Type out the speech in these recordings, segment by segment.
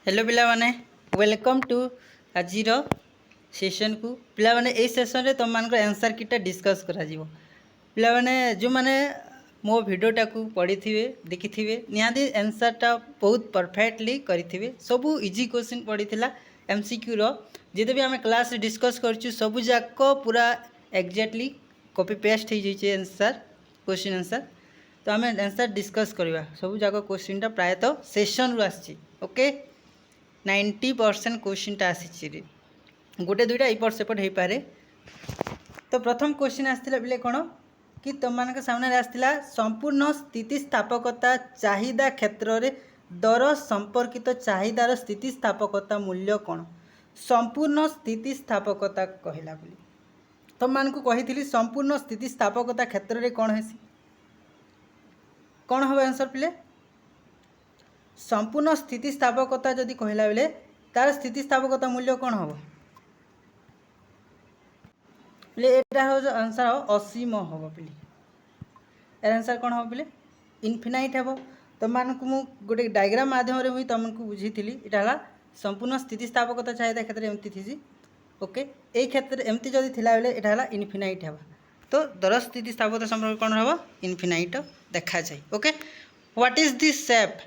Hello पिला माने welcome to आज सेशन को पिला माने ए सेशन रे तुम मान आंसर किटा डिस्कस करा जीवो पिला माने जो माने मो वीडियोटा को पढ़ी थे देखी थे निहाती आंसरटा बहुत परफेक्टली करी सबू इजी क्वेश्चन पड़ी एमसीक्यू रो जिते भी आम क्लास डिस्कस करछु सबू जाक पूरा एक्जाक्टली कॉपी पेस्ट हो जाइए आंसर क्वेश्चन आंसर तो आम आंसर डिस्कस करवा सबू जाक क्वेश्चनटा प्रायतः सेशन रु आसी ओके 90% क्वेश्चनटा आसी गोटे दुईटा एपट सेपट हो पारे। तो प्रथम क्वेश्चन आसाला बोले कौन कि तुम मान सामने आसाला संपूर्ण स्थितिस्थापकता चाहिदा क्षेत्र में दर संपर्कित चाहिदार स्थितिस्थापकता मूल्य कौन संपूर्ण स्थितिस्थापकता कहला बोली तुम मान कही संपूर्ण स्थितिस्थापकता क्षेत्र में कौन है कौन हम आंसर पिले संपूर्ण स्थितिस्थापकता जदि कहला बेले तार स्थितिस्थापकता मूल्य कौन हम यहाँ आंसर हम असीम हम पिले यार आंसर कौन हम पिले इनफिनाइट हम तुम मानक मु गोटे डायग्राम माध्यम मुझे तुमको बुझी यहाँ संपूर्ण स्थितिस्थापकता चाहिए क्षेत्र में एमती थी ओके ये क्षेत्र एमती जदि थिला बेले यहाँ इनफिनाइट हम तो दर स्थितिस्थापकता संपर्क कौन हम इनफिनाइट देखा जाए okay what is this shape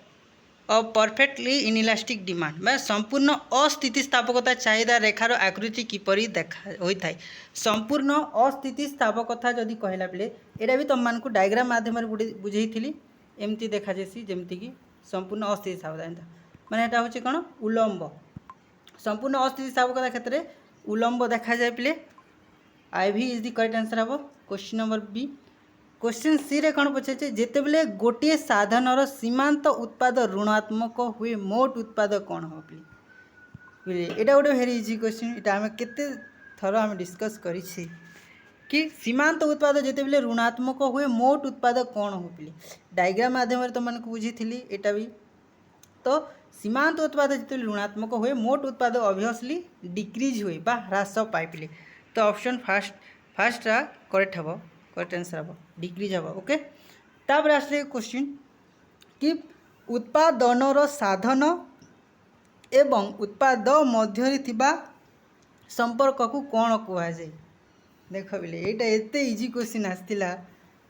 और परफेक्टली इनइलास्टिक डिमांड मैं संपूर्ण अस्थितिस्थापकता चाहिदा रेखार आकृति किपरि देखा होता है संपूर्ण अस्थितिस्थापकता जदि कहला बेले यहाँ भी तुम मानक डायग्राम माध्यम बुझे एमती देखा जासी जमती कि संपूर्ण अस्थितिस्थापकता माने यहाँ हूँ कौन उलम्ब संपूर्ण अस्थितिस्थापकता क्षेत्र में उलम्ब देखा जाए पिले आई भी इज द करेक्ट आंसर हम क्वेश्चन नंबर बी। क्वेश्चन सी रे कौन पचारे जितेबले गोटे साधनर सीमांत उत्पाद ऋणात्मक हुए मोट उत्पाद कौन हम पिले यहाँ गोटे भेरी इजी क्वेश्चन यहाँ आम केते थर आम डिस्कस करी कि सीमांत उत्पाद जितेबले ऋणात्मक हुए मोट उत्पाद कौन हम पिले डायग्राम माध्यम तुम मानक बुझी यहाँ भी तो सीमांत उत्पाद जिते ऋणात्मक हुए मोट उत्पाद ऑब्वियसली डिक्रीज हुए बा ह्रास पाए पिले तो ऑप्शन फास्ट करेक्ट हम करेक्ट आंसर हम डिक्रीज हम ओके तापर आसले क्वेश्चन कि उत्पादनर साधन एवं उत्पाद मध्य थिबा संपर्क को कौन कहुए देख बिले यहाँ एत इजी क्वेश्चन आसाला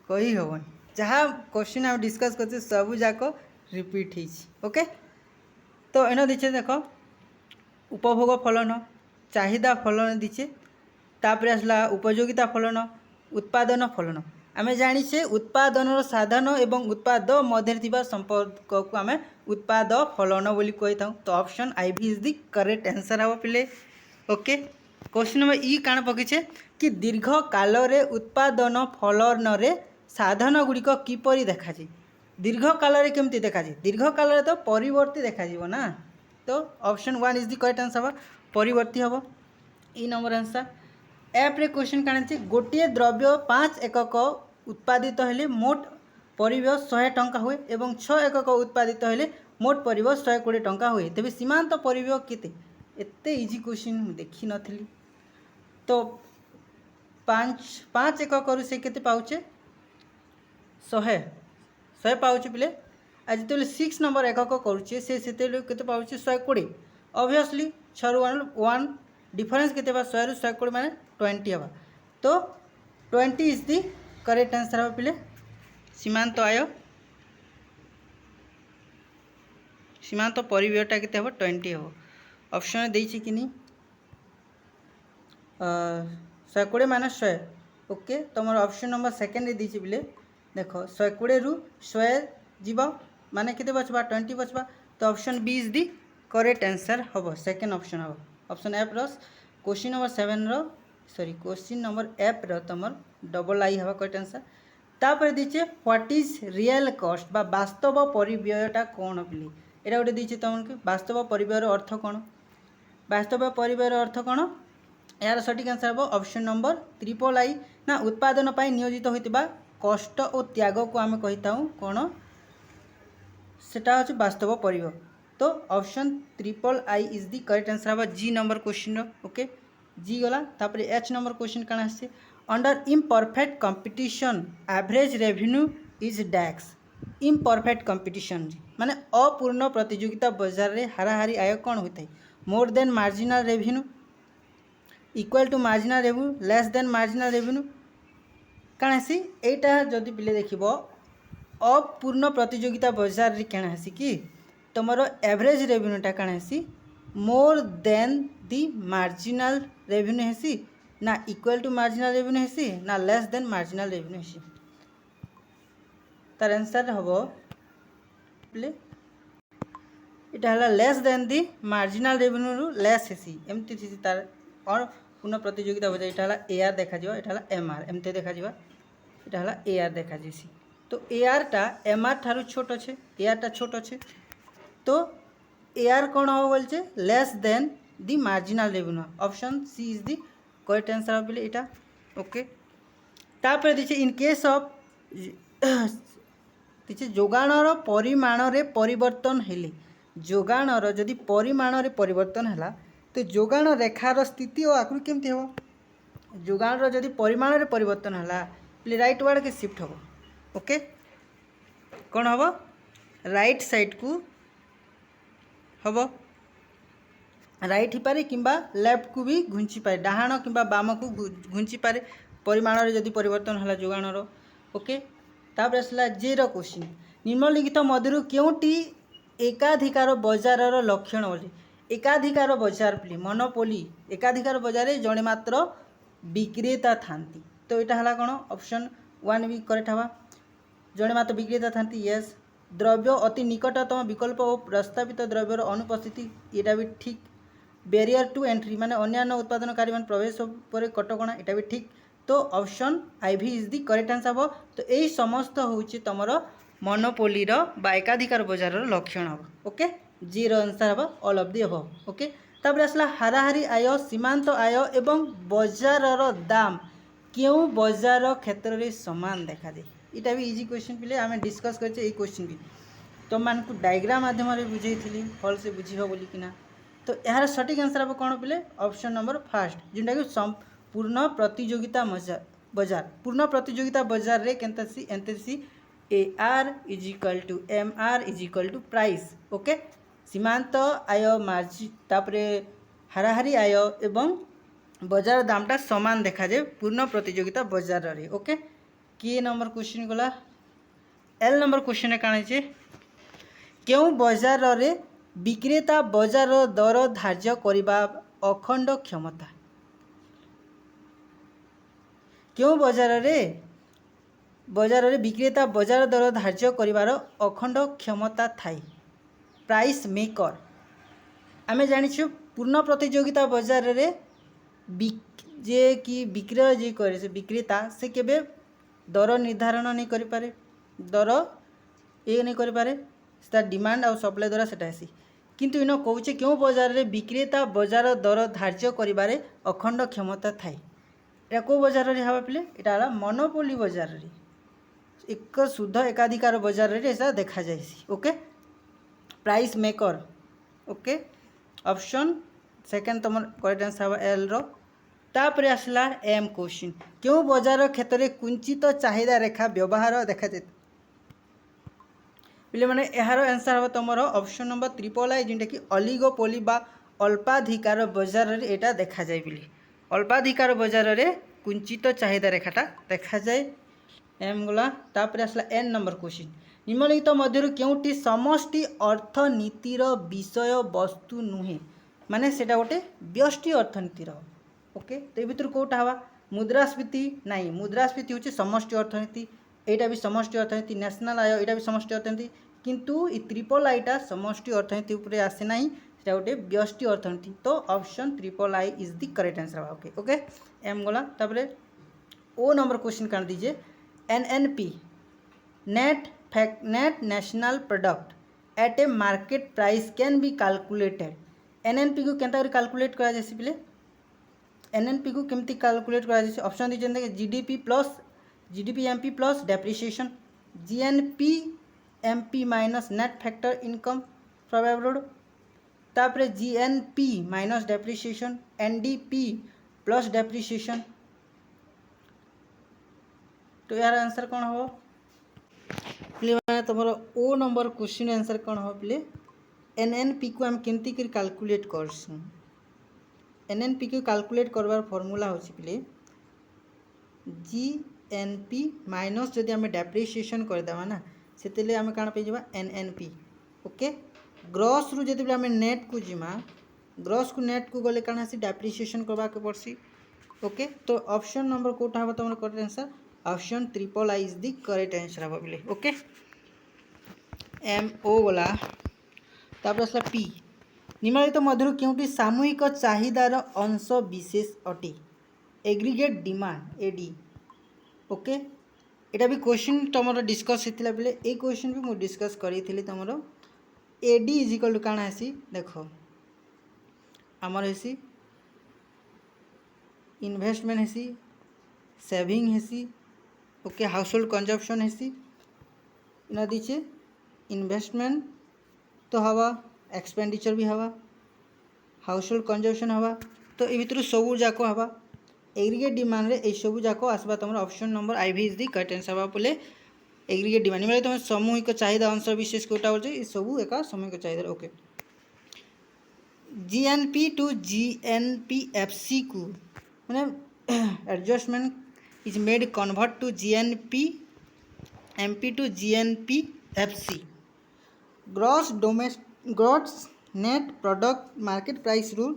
कही हेन जहाँ क्वेश्चन आम डिस्कस करते सबू जाक रिपीट ओके तो एना दीचे देख उपभोग फलन चाहिदा फलन दीचे तापर आसला उपयोगिता फलन उत्पादन फलन आम जाचे उत्पादन साधन एवं उत्पाद मध्य थिबा संपर्क को आम उत्पाद फलन बोली कही था तो ऑप्शन आई भी इज द करेक्ट आंसर हम पिले ओके। क्वेश्चन नंबर ई काण पकिछे कि दीर्घ काल रे उत्पादन फलन रे साधन गुड़िक किपरि देखा जाए दीर्घ काल रे केमती देखा जाए दीर्घ काल रे तो परिवर्ती देखा जीवो ना तो option 1 is the correct answer हम परिवर्ती हम ई नंबर आंसर एप रे क्वेश्चन काण गोटे द्रव्य 5 एकक उत्पादित हेले मोट परिव्यय 100 टंका हुए एवं 6 एकक उत्पादित हेले मोट परिव्यय 120 टंका हुए तेज सीमांत परिव्यय केते एते इजी क्वेश्चन देखी नथिली तो 5 एकक से केते पाउचे 100 पाउचे पिले आज जो 6 नंबर एकक करुचे से केते पाउचे 120 ऑब्वियसली 6 रु 1 डिफरेंस केते 100 रु 120 माने 20 हवा तो 20 इज दी करेक्ट आंसर हम पिले सीमांत आय सीमांत परिव्ययटा केते हम 20 हम ऑप्शन देछि कि नहीं 120 माइनस 100 ओके तुम ऑप्शन नंबर सेकेंड रे देछि पिले देख 120 रु 100 जीव माने केते बचबा 20 बचबा तो option B is the correct answer हम सेकेंड ऑप्शन हम ऑप्शन एफ रस question number 7 sorry question number F तुम डबल आई हवा करेक्ट आंसर तापर दीचे व्हाट इज रियल कॉस्ट बा वास्तव परिव्ययटा कौन पिले यहाँ गोटे दीचे तुमको वास्तव परिव्ययर अर्थ कौन वास्तव परिव्ययर अर्थ कौन यार सठिक आंसर हम ऑप्शन नंबर ट्रिपल आई ना उत्पादन पर नियोजित होता कष्ट और त्याग को आम कही था कौन सेटा हूँ वास्तव परिव्यय तो option triple I is the correct answer हम G number question okay G गला तापर एच नंबर क्वेश्चन कण आसे under imperfect competition average revenue is डैक्स इम्परफेक्ट कंपटीशन माने अपूर्ण प्रतियोगिता बजार रे हाराहारी आय कौन होता है more than marginal revenue equal to marginal revenue less than marginal revenue काण हेसी एटा जदि पिले देखिबो अपूर्ण प्रतियोगिता बजार रे काण हेसी कि तुमर एवरेज रेवेन्यूटा काण हेसी more than the marginal revenue हेसी ना इक्वल टू मार्जिनाल रेवेन्यू हेसी ना लेस देन मार्जिनाल रेवेन्यू हेसी तार आंसर हबो प्ले इटा हला less than the marginal revenue रु लेस हेसी एमती थी तार और पूर्ण प्रतियोगिता बजार इटा हला एआर देखा जिवो इटा हला एमआर एमते देखा जिवो इटा हला एआर देखा जेसी तो एआर टा एमआर थारु छोट अच्छे एआर टा छोट अच्छे तो एआर कौन हम बोलचे less than the marginal revenue option C is the correct answer बोले इटा ओके तापर दिछे इन केस ऑफ दिछे जोगाणर परिमाण रे परिवर्तन हेले जोगाणर जदि परिमाण रे परिवर्तन हैला तो जोगाण रेखार स्थिति और आकृति केमती हो जोगाणर जदि परिमाण रे परिवर्तन हैला प्ले राइट वर्ड के शिफ्ट हो ओके कौन हम राइट साइड को हम राइट ही पारे किंबा लेफ्ट को भी घुंची पारे डाहाण किंबा बाम को घुंची पारे परिमाण रे जदि परिवर्तन हैला जोगाणर ओके तापर आसला जे रो क्वेश्चन निम्नलिखित मध्यरु केउटी एकाधिकार बजारर लक्षण बोले एकाधिकार बजार प्ले मोनोपोली एकाधिकार बजार रे जणे मात्र विक्रेता थांती तो यहाँ है कौन ऑप्शन 1 भी करेक्ट हवा जड़े मात्र विक्रेता थांती यस द्रव्य अति निकटतम विकल्प और प्रस्तावित द्रव्यर अनुपस्थिति यहाँ भी ठीक बैरियर टू एंट्री माने अन्य उत्पादनकारी मान प्रवेश पर कटकणा यहाँ भी ठीक तो option IV is the correct answer हम तो यही समस्त होची तुमर मोनोपोली बा एकाधिकार बजार लक्षण हम ओके जी आंसर हम ऑल ऑफ दी अब ओके तापर आसला हाराहारी आय सीमांत आय एवं बजारर दाम क्यों बजार क्षेत्र में समान देखा दे इटा भी इजी क्वेश्चन पिले आम डिस्कस कर क्वेश्चन भी तुम मान डायग्राम माध्यम बुझे भल से बुझ बोली कि तो यार सठिक आंसर हम कौन पिले ऑप्शन नंबर फर्स्ट जोटा कि पूर्ण प्रतियोगिता बजार पूर्ण प्रतियोगिता बजार रे केंतसी एंतसी A R is equal to M R is equal to price okay सीमांत आय मार्जिन तापरे हाराहारी आय एवं बजार दामटा समान देखा जाए पूर्ण प्रतियोगिता बजार रे ओके के नंबर क्वेश्चन गला एल नंबर क्वेश्चन काण है क्यों बजार रे विक्रेता बजार दर धार्य करबा अखंड क्षमता क्यों बजार रे विक्रेता बजार दर धार्य करिवार अखंड क्षमता थाई प्राइस मेकर आमे जानिछु पूर्ण प्रतियोगिता बजार रे जे कि विक्रय जे करे से विक्रेता से केबे दर निर्धारण नहीं करि पारे दर ये नहीं करि पारे तार डिमांड और सप्लाई द्वारा सेटा आसी किंतु इन कहूचे क्यों बजार रे विक्रेता बजार दर धार्य करिबारे अखंड क्षमता थाई एटा को बजार रे हवा पिले एटा हला मोनोपोली बजार रे एक शुद्ध एकाधिकार बजार रे ऐसा देखा जायसी okay price maker okay option second तुम करेक्ट आंसर हवा एल रो तापर आसला एम क्वेश्चन क्यों बजार क्षेत्र में कुंचित चाहिदा रेखा व्यवहार देखा जाए पिले माने यार आंसर हम तुम ऑप्शन नंबर ट्रिपल आई जोटा कि अलिगोपोली बा अल्पाधिकार बजार रे एटा देखा जाए बोली अल्पाधिकार बजार रे कुंचित चाहिदा रेखाटा देखा जाए एम गला तापर आसला एन नंबर क्वेश्चन निम्नलिखित मध्यरु केउटी समष्टि अर्थनीतिर विषय वस्तु नुहे माने सेटा गोटे व्यष्टि अर्थनीतिर ओके तो ये भितर कौटा हवा मुद्रास्फीति नहीं मुद्रास्फीति हूँ समष्टि अर्थनीति यहाँ भी समष्टि अर्थनीति नेशनल आय यहाँ भी समष्टि अर्थनीति किंतु ये ट्रिपल आईटा समष्टि अर्थनीति उपरे आसे ना सेटा गोटे व्यष्टि अर्थनीति तो option triple I is the correct answer okay okay M गला तापर ओ नंबर क्वेश्चन काट दीजिए NNP net national product at a market price can be calculated NNP को केंता कैलकुलेट करा जैसे पिले NNP को केमती कैलकुलेट करा जैसे ऑप्शन दीजिए GDP MP plus depreciation GNP MP minus net factor income from abroad तापर GNP minus depreciation NDP plus depreciation तो यार आंसर कौन हो पिले माने तुमर ओ नंबर क्वेश्चन आंसर कौन हो पिले एनएनपी को हम केमती कर कैलकुलेट करसु एनएनपी को कैलकुलेट करवार फॉर्मूला हो पिले जीएनपी माइनस जदि आम डेप्रिसिएशन करदेवा ना से आम कण पे जा एनएनपी ओके ग्रॉस रु जब आम नेट को जिमा ग्रॉस को नेट को गले कण आसी डेप्रिसिएशन करवा के पड़सी ओके तो ऑप्शन नंबर कोटा हम तुम correct answer option triple I is the correct answer हम बोले ओके एम ओ गला तापर आसला पी निम्नलिखित मध्य क्योंकि सामूहिक चाहिदार अंश विशेष अटे एग्रीगेट डिमांड एडी ओके यहाँ भी क्वेश्चन तुम डिस्कस होता बेले ये क्वेश्चन भी मुझे डिस्कस करी तुम एडी इज इक्वल टू काण आसी देख आमर हेसी इन्वेस्टमेंट हेसी सेविंग हेसी ओके हाउस होल्ड कंजप्शन हेसी इना दीचे इन्वेस्टमेंट तो हवा एक्सपेंडिचर भी हवा हाउस होल्ड कंजप्शन हवा तो ये भितर सबू जाक हवा एग्रीगेट डिमांड रे ए सबू जाक आसबा तुम ऑप्शन नंबर आई भी इज दी करेक्ट आंसर हवा बोले एग्रीगेट डिमांड मतलब तुम सामूहिक चाहिदा अंश विशेष कोटा बोलछे सबू एका सामूहिक चाहिदा ओके जीएनपी टू जीएनपीएफसी को मैंने adjustment is made convert to GNP MP to GNPFC gross net product market price rule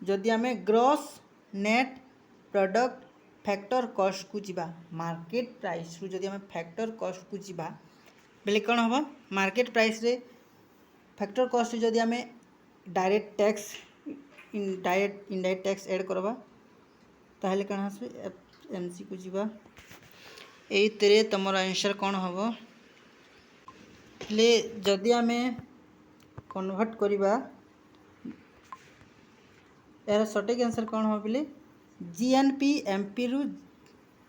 जदि आम gross net product factor cost को जीवा मार्केट प्राइस रु जदि आम फैक्टर कॉस्ट को जीवा बेले कौन हम मार्केट प्राइस रे फैक्टर कॉस्ट जदि आम direct tax indirect tax add करवा ताहले कौन आसबे एमसी को जीवा एइतरे तुमर आंसर कौन हम ले जदि आम कन्वर्ट करवा यार सटीक आंसर कौन हम बोले जीएनपी एमपी रु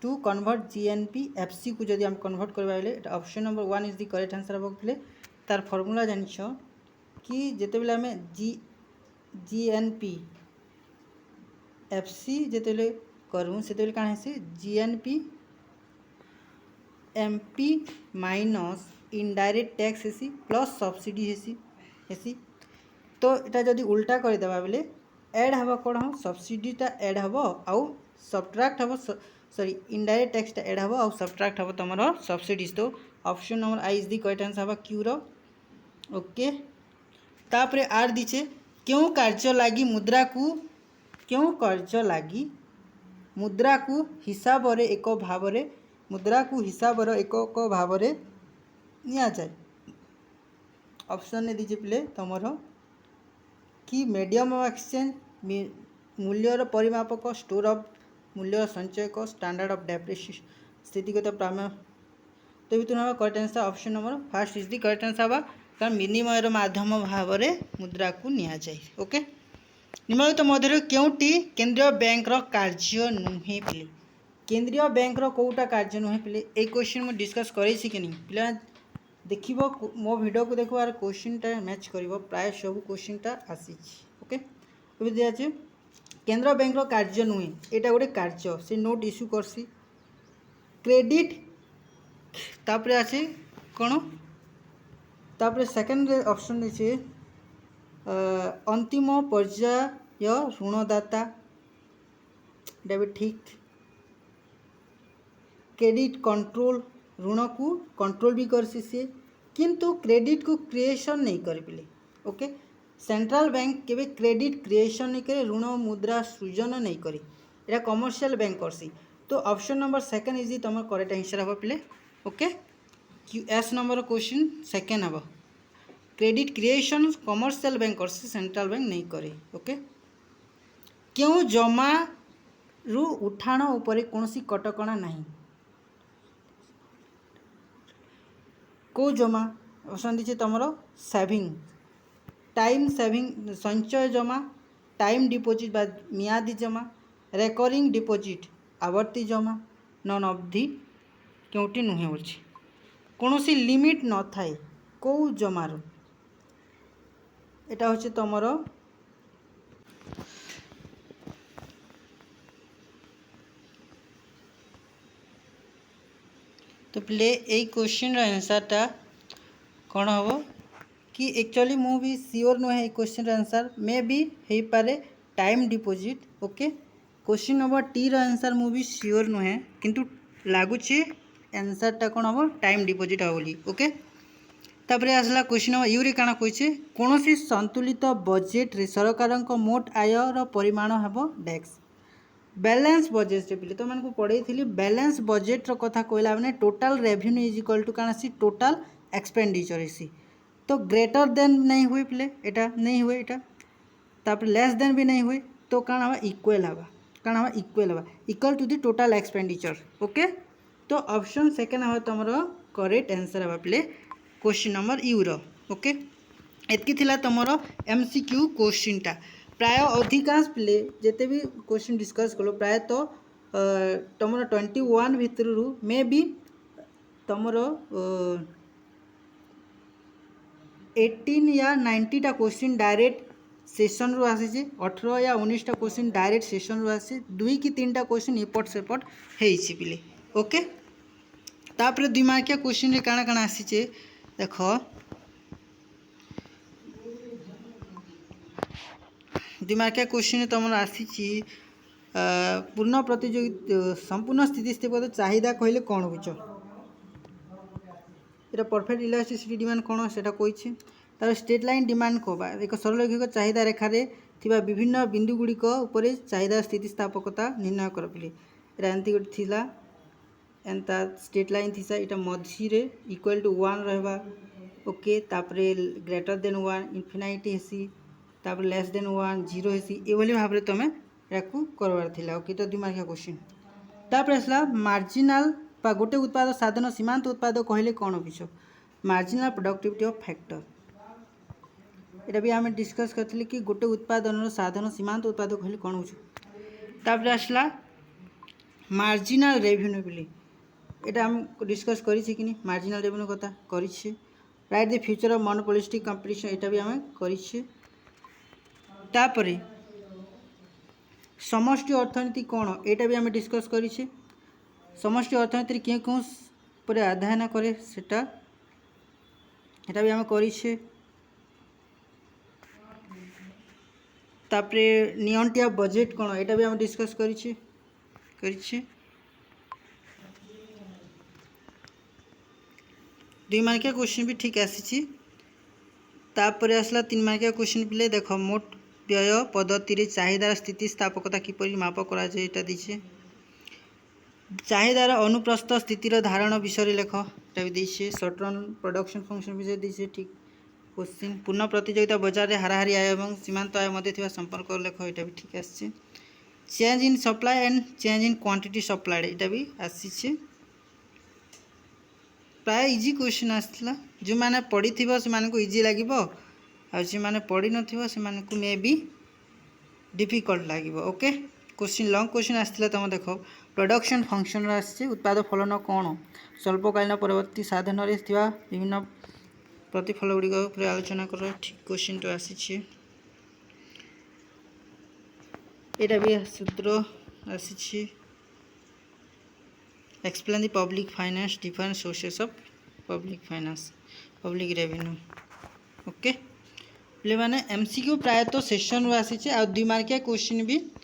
टू कन्वर्ट जीएनपी एफसी को जदि हम कन्वर्ट करवा बेले option number 1 is the correct answer हम बोले तार फॉर्मूला जानिछ कि जिते बेले आम जीएनपी एफसी जिते करूँ से कौन है GNP MP minus indirect tax हेसी प्लस सब्सिडी हेसी तो इटा जदि उल्टा करदेवा बेले एड हम कौन हम सब्सिडीटा एड हम आउ सब्ट्राक्ट हम सॉरी इनडायरेक्ट टैक्सटा एड हम आउ सब्ट्राक्ट हम तुम सब्सिडीज तो option number I is the correct answer हम क्यू रो ओके तापरे आर दीचे क्यों कार्य लगी मुद्रा को हिसाब रे एक भाव रे मुद्रा को हिसाब रे एक भाव रे निया जाए ऑप्शन ने दीजिए पिले तुमर कि मीडियम ऑफ एक्सचेंज मूल्यर परिमापक स्टोर ऑफ मूल्य संचयक स्टैंडर्ड ऑफ डेप्रिसिएशन स्थितिगत प्राम्य तो भी तुम्हारा correct answer option number first is the correct answer हवा कारण विनिमयर माध्यम भाव रे मुद्रा को निया जाए ओके निम्नलिखित मध्य केउटी केंद्रीय बैंक रो कार्य नुहे पिले केंद्रीय बैंक रो कोटा कार्य नुहे पिले ए क्वेश्चन मु डिस्कस करै छी कि नहीं पिला देखिबो मो वीडियो को देखो आर क्वेश्चन टा मैच करिवो प्राय सब क्वेश्चन टा आसी ओके अभी दिया छै केंद्र बैंक रो कार्य नुहे एटा गोटे कार्य से नोट इश्यू करसी क्रेडिट तापरे आछे कोन तापरे सेकंड ऑप्शन दिछे अंतिम पर्याय ऋणदाता डेबिट ठीक क्रेडिट कंट्रोल ऋण को कंट्रोल भी कर सी किंतु क्रेडिट को क्रिएशन नहीं कर पिले ओके सेंट्रल बैंक केवे क्रेडिट क्रिएशन नहीं करे ऋण मुद्रा सृजन नहीं करे एटा कमर्शियल बैंक करसी तो ऑप्शन नंबर सेकंड इज तुम करेक्ट आंसर हम पिले okay Q S number question second हम क्रेडिट क्रिएशन कमर्शियल बैंक करसी सेंट्रल बैंक नहीं करे ओके क्यों जमा रु उठाण उपरे कोनोसी कटकणा नहीं को जमा ऑप्शन दीजिए तुम सेविंग टाइम सेविंग संचय जमा टाइम डिपोजिट बा मियादी जमा रेकरिंग डिपोजिट आवर्ती जमा नन अवधि क्योंटी नुहे बोलছি कौन सी लिमिट न थाए कौ जमार एटा होचे तुमर तो पिले यही क्वेश्चन आंसरटा कौन हम कि एक्चुअली मु भी सियोर नुहे क्वेश्चन आंसर मे भी हो पारे time deposit okay question number T answer मु भी सियोर नुहे किंतु लगुच आंसरटा कौन हम टाइम डिपोजिट हम बोली ओके तापर आसला क्वेश्चन नंबर यूरे काଣା कही कौन संतुलित बजेट रे सरकार मोट आयर परिमाण हम डैक्स बैलेंस बजेट पिले तो मैं पढ़ी बैलेंस बजेट कथा कहला मैंने total revenue is equal to काଣା सी टोटाल एक्सपेंडिचर इसी तो ग्रेटर देन नहीं हुए पिले एटा नहीं हुए एटा तापर लेस देन भी नहीं हुए तो काଣା हवा इक्वल हवा काଣା हवा इक्वल हवा equal to the total expenditure okay तो ऑप्शन सेकंड हवा तुमरो करेक्ट आंसर हवा पिले क्वेश्चन नंबर यू रो ओके एतकी थिला तुमरो एमसीक्यू क्वेश्चनटा प्राय अधिकांश पिले जिते भी क्वेश्चन डिस्कस कलो प्राय तो तुम 21 भितर मे बी तुम 18 या 90टा क्वेश्चन डायरेक्ट सेशन रू आसी 18 या 19टा क्वेश्चन डायरेक्ट सेशन रू आसी 2 कि 3टा क्वेश्चन एपट सेपट होइछि पिले ओके तापर 2 मार्किया क्वेश्चन रे काଣା काଣା आसी देख 2 मार्किया क्वेश्चन तुम आसी पूर्ण प्रतियोगिता संपूर्ण स्थितिस्थिपक चाहिदा कहले कौन बुझ এটা परफेक्ट इलास्टिसिटी डिमांड कौन से कही तार स्ट्रेट लाइन डिमांड कबा एक सरलरैखिक चाहिदा रेखार थिबा विभिन्न बिंदुगुड़िक उपर चाहिदा स्थितिस्थापकता निर्णय कर पिले एटा एमती गोटे थिला एंता स्ट्रेट लाइन थी यहाँ मझी रे इक्वल टू 1 रहबा ओके तापरे ग्रेटर देन 1 इनफिनाइट हेसी तापर लेस देन 1 0 हेसी एभली भाव में तुम याकू करवार थिला ओके तो 2 मार्किया क्वेश्चन तापर आसला मार्जिनाल बा गोटे उत्पाद साधन सीमांत उत्पाद कहले कौन बुझ मार्जिनाल प्रोडक्टिविटी ऑफ फैक्टर এটা भी आम डिस्कस करते कि गोटे उत्पादन साधन सीमांत उत्पाद कहले कौन बुझ तापर आसला मार्जिनाल रेवेन्यू बोली এটা आम डिस्कस करी कि मार्जिनाल रेवेन्यू कथा करी right the future of monopolistic competition এটা भी आम करी तापरे समष्टि अर्थनीति कौन एटा भी आम डिस्कस करी समष्टि अर्थनीति क्यों क्यों पर अध्ययन करे सेटा एटा भी आम करी तापरे नियंटिया बजेट कौन एटा भी आम डिस्कस करी 2 मार्किया क्वेश्चन भी ठीक आसी तापर आसला 3 मार्किया क्वेश्चन पिले देख मोट व्यय पद्धति रे चाहिदार स्थितिस्थापकता किपरि माप करा जाय एटा दिछे चाहिदार अनुप्रस्थ स्थितिर धारण विषय लेख एटा भी देछे शॉर्ट रन प्रोडक्शन फंक्शन विषय देछे ठीक क्वेश्चन पूर्ण प्रतियोगिता बाजार रे हाराहारी आय एवं सीमांत आय मध्य थिबा संपर्क लेख एटा भी ठीक आछे change in supply and change in quantity supplied एटा भी आसीछे प्राय इजी क्वेश्चन आसला जो माने पढ़ी थिबो से माने को इजी लागिबो आ जे माने पढ़ी नथिबो से माने को मे बी डिफिकल्ट लागिबो ओके क्वेश्चन लॉन्ग क्वेश्चन आसला तुम देख प्रोडक्शन फंक्शन आसी उत्पाद फलन कौन स्वल्पकालीन परवर्ती साधन रे थिबा विभिन्न प्रतिफल गुड़िक उपर आलोचना कर ठीक क्वेश्चन तो आसी एटा भी सूत्र आसी explain the public finance different sources of public finance public revenue okay पे मैंने एमसीक्यू प्राय तो सेशन रू आसी आ 2 मार्किया क्वेश्चन भी